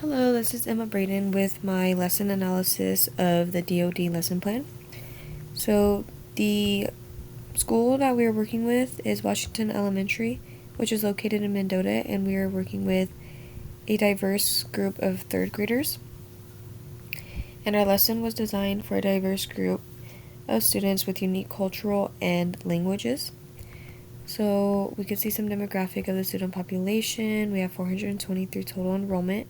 Hello, this is Emma Braden with my lesson analysis of the DOD lesson plan. So, the school that we are working with is Washington Elementary, which is located in Mendota, and we are working with a diverse group of third graders. And our lesson was designed for a diverse group of students with unique cultural and languages. So, we can see some demographic of the student population. We have 423 total enrollment.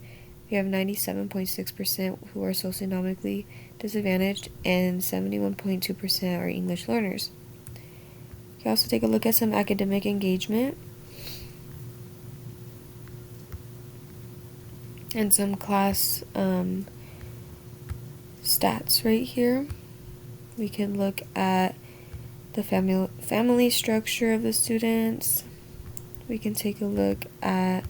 We have 97.6% who are socioeconomically disadvantaged, and 71.2% are English learners. You can also take a look at some academic engagement and some class stats right here. We can look at the family structure of the students. We can take a look at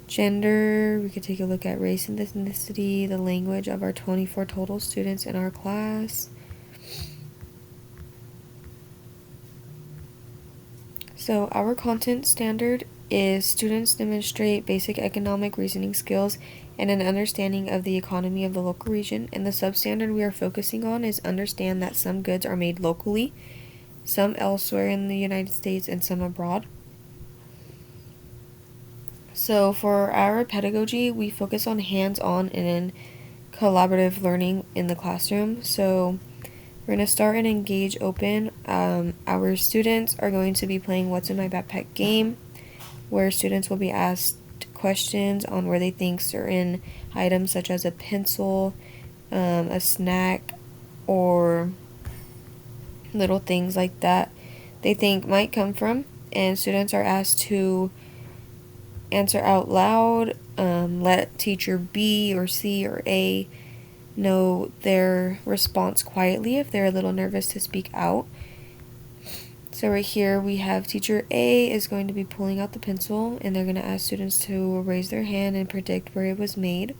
gender. We could take a look at race and ethnicity, the language of our 24 total students in our class. So our content standard is students demonstrate basic economic reasoning skills and an understanding of the economy of the local region, and the substandard we are focusing on is understand that some goods are made locally, some elsewhere in the United States, and some abroad. So for our pedagogy, we focus on hands-on and collaborative learning in the classroom. So we're going to start an engage open. Our students are going to be playing What's in My Backpack game, where students will be asked questions on where they think certain items such as a pencil, a snack, or little things like that they think might come from. And students are asked to answer out loud, let teacher B or C or A know their response quietly if they're a little nervous to speak out. So right here we have teacher A is going to be pulling out the pencil, and they're going to ask students to raise their hand and predict where it was made.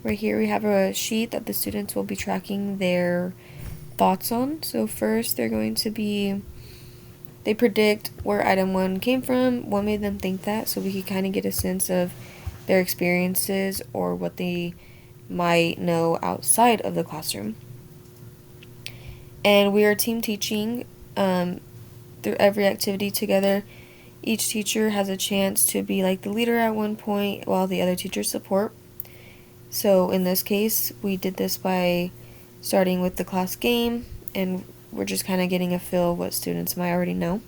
Right here we have a sheet that the students will be tracking their thoughts on. So first they predict where item 1 came from, what made them think that, so we could kind of get a sense of their experiences or what they might know outside of the classroom. And we are team teaching through every activity together. Each teacher has a chance to be like the leader at one point while the other teachers support. So in this case, we did this by starting with the class game, and we're just kind of getting a feel of what students might already know.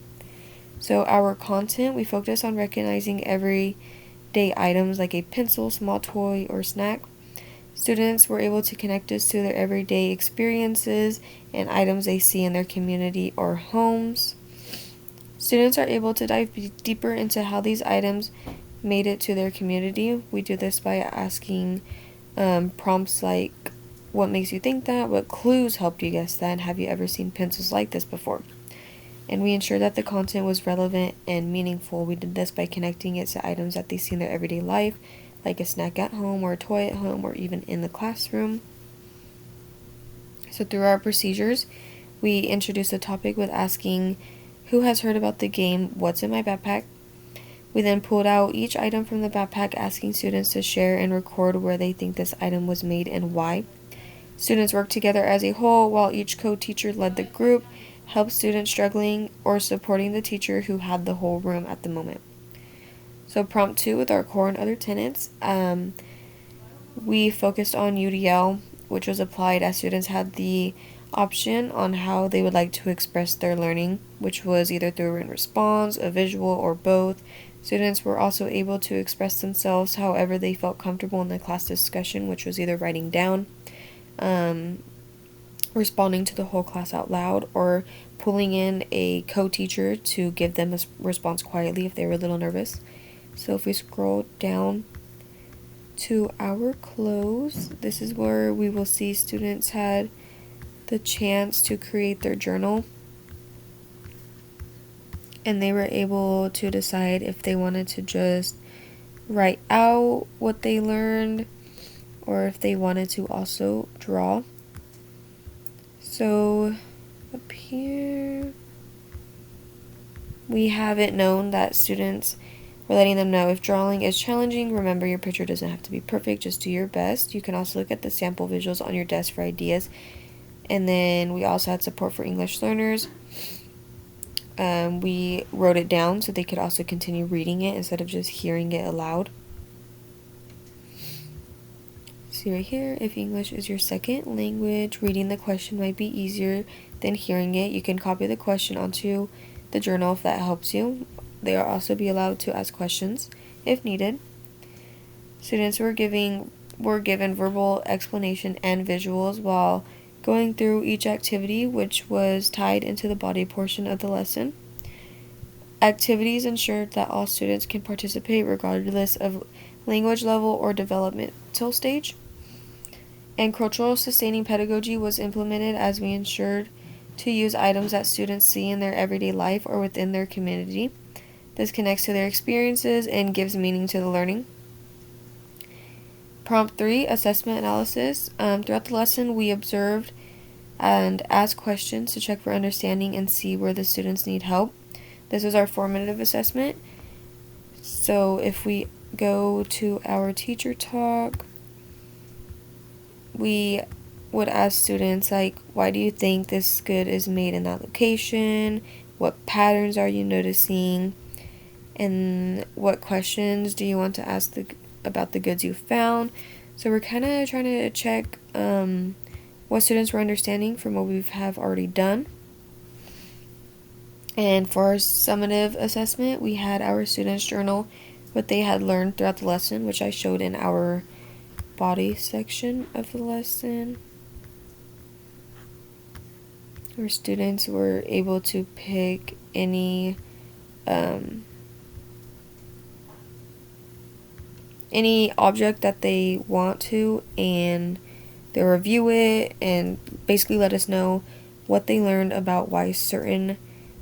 So our content, we focus on recognizing everyday items like a pencil, small toy, or snack. Students were able to connect this to their everyday experiences and items they see in their community or homes. Students are able to dive deeper into how these items made it to their community. We do this by asking prompts like, what makes you think that? What clues helped you guess that? And have you ever seen pencils like this before? And we ensure that the content was relevant and meaningful. We did this by connecting it to items that they see in their everyday life, like a snack at home or a toy at home or even in the classroom. So through our procedures, we introduced the topic with asking, who has heard about the game What's in My Backpack? We then pulled out each item from the backpack, asking students to share and record where they think this item was made and why. Students worked together as a whole, while each co-teacher led the group, helped students struggling, or supporting the teacher who had the whole room at the moment. So prompt 2 with our core and other tenets, we focused on UDL, which was applied as students had the option on how they would like to express their learning, which was either through a written response, a visual, or both. Students were also able to express themselves however they felt comfortable in the class discussion, which was either writing down, responding to the whole class out loud, or pulling in a co-teacher to give them a response quietly if they were a little nervous. So if we scroll down to our close, this is where we will see students had the chance to create their journal, and they were able to decide if they wanted to just write out what they learned or if they wanted to also draw. So up here we have it known that students We're letting them know if drawing is challenging, remember your picture doesn't have to be perfect, just do your best. You can also look at the sample visuals on your desk for ideas. And then we also had support for English learners. We wrote it down so they could also continue reading it instead of just hearing it aloud. See right here, if English is your second language, reading the question might be easier than hearing it. You can copy the question onto the journal if that helps you. They will also be allowed to ask questions if needed. Students were given verbal explanation and visuals while going through each activity, which was tied into the body portion of the lesson. Activities ensured that all students can participate regardless of language level or developmental stage. And cultural sustaining pedagogy was implemented as we ensured to use items that students see in their everyday life or within their community. This connects to their experiences and gives meaning to the learning. Prompt 3, assessment analysis. Throughout the lesson, we observed and asked questions to check for understanding and see where the students need help. This was our formative assessment. So if we go to our teacher talk, we would ask students like, why do you think this good is made in that location? What patterns are you noticing? And what questions do you want to ask about the goods you found? So we're kind of trying to check what students were understanding from what we have already done. And for our summative assessment, we had our students journal what they had learned throughout the lesson, which I showed in our body section of the lesson, where students were able to pick any object that they want to, and they review it and basically let us know what they learned about why certain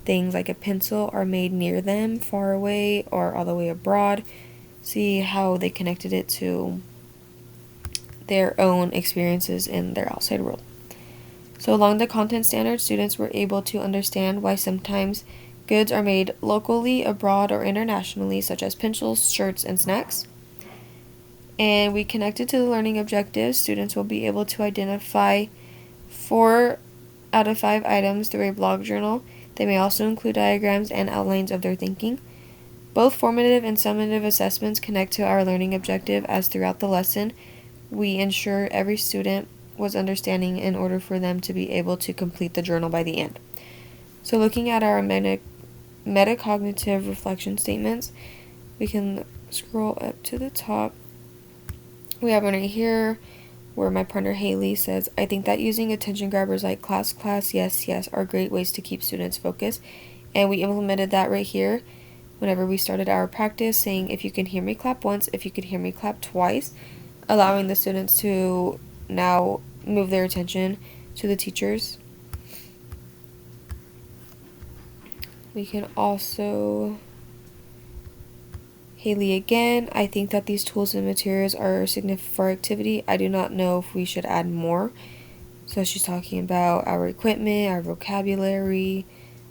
things like a pencil are made near them, far away, or all the way abroad. See how they connected it to their own experiences in their outside world. So along the content standards, students were able to understand why sometimes goods are made locally, abroad, or internationally, such as pencils, shirts, and snacks. And we connected to the learning objectives. Students will be able to identify 4 out of 5 items through a blog journal. They may also include diagrams and outlines of their thinking. Both formative and summative assessments connect to our learning objective, as throughout the lesson, we ensure every student was understanding in order for them to be able to complete the journal by the end. So looking at our metacognitive reflection statements, we can scroll up to the top. We have one right here where my partner Haley says, I think that using attention grabbers like class, yes, yes are great ways to keep students focused. And we implemented that right here whenever we started our practice, saying if you can hear me clap once, if you could hear me clap twice, allowing the students to now move their attention to the teachers. We can also, Haley again, I think that these tools and materials are significant for our activity. I do not know if we should add more. So she's talking about our equipment, our vocabulary,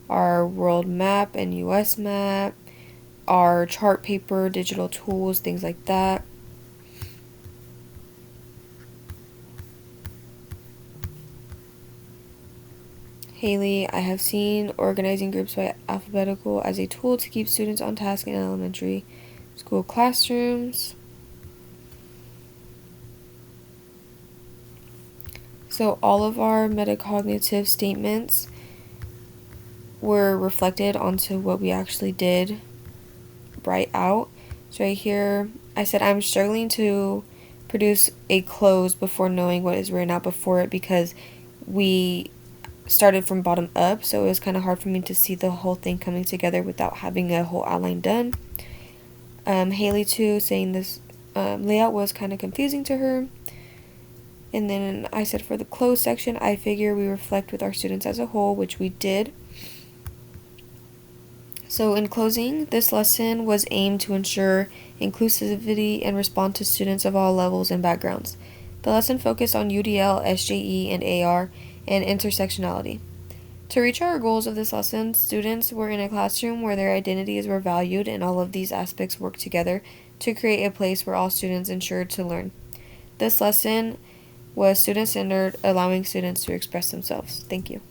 our world map and US map, our chart paper, digital tools, things like that. Haley, I have seen organizing groups by alphabetical as a tool to keep students on task in elementary school classrooms. So all of our metacognitive statements were reflected onto what we actually did write out. So right here, I said I'm struggling to produce a close before knowing what is written out before it, because we started from bottom up, so it was kind of hard for me to see the whole thing coming together without having a whole outline done. Haley too, saying this layout was kind of confusing to her. And then I said for the close section, I figure we reflect with our students as a whole, which we did. So in closing, this lesson was aimed to ensure inclusivity and respond to students of all levels and backgrounds. The lesson focused on UDL, SJE, and AR, and intersectionality. To reach our goals of this lesson, students were in a classroom where their identities were valued and all of these aspects worked together to create a place where all students ensured to learn. This lesson was student-centered, allowing students to express themselves. Thank you.